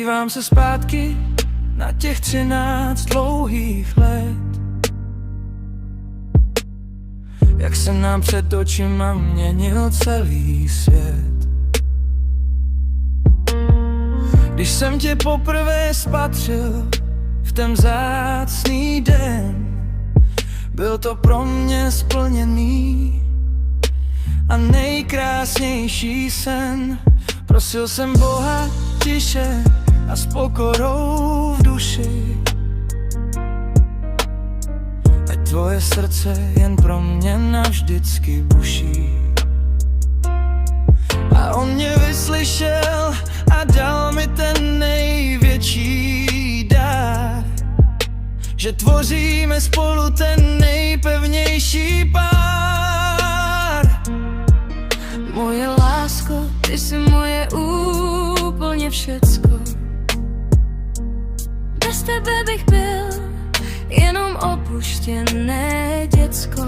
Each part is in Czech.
Dívám se zpátky na těch 13 dlouhých let, jak se nám před očima měnil celý svět. Když jsem tě poprvé spatřil v ten vzácný den, byl to pro mě splněný a nejkrásnější sen. Prosil jsem Boha tiše a s pokorou v duši, ať tvoje srdce jen pro mě navždycky buší. A on mě vyslyšel a dal mi ten největší dár, že tvoříme spolu ten nejpevnější pár. Moje lásko, ty jsi moje úplně všecko. Bez tebe bych byl jenom opuštěné děcko.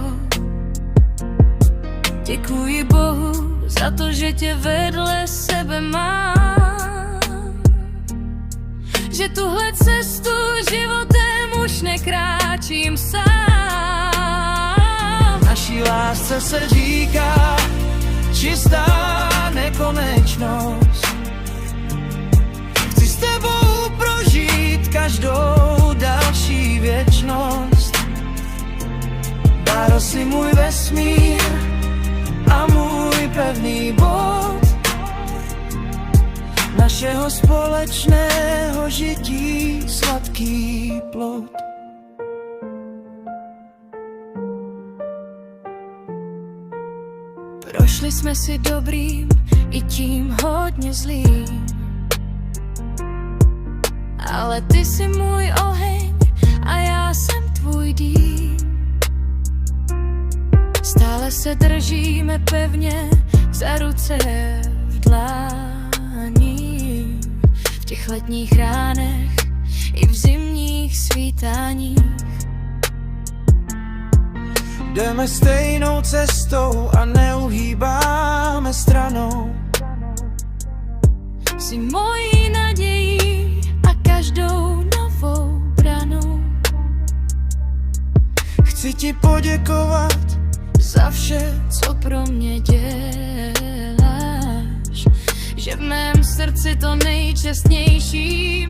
Děkuji Bohu za to, že tě vedle sebe mám, že tuhle cestu životem už nekráčím sám. Naší lásce se říká čistá nekonečnost. Chci s tebou prožít každou další věčnost. Dáro si můj vesmír a můj pevný bod našeho společného žití, sladký plod. Prošli jsme si dobrým i tím hodně zlým, ale ty jsi můj oheň a já jsem tvůj dým. Stále se držíme pevně za ruce v dlaních, v těch letních ránech i v zimních svítáních. Jdeme stejnou cestou a neuhýbáme stranou. Jsi mojí nadějí a každou novou branou. Chci ti poděkovat za vše, co pro mě děláš, že v mém srdci to nejčestnější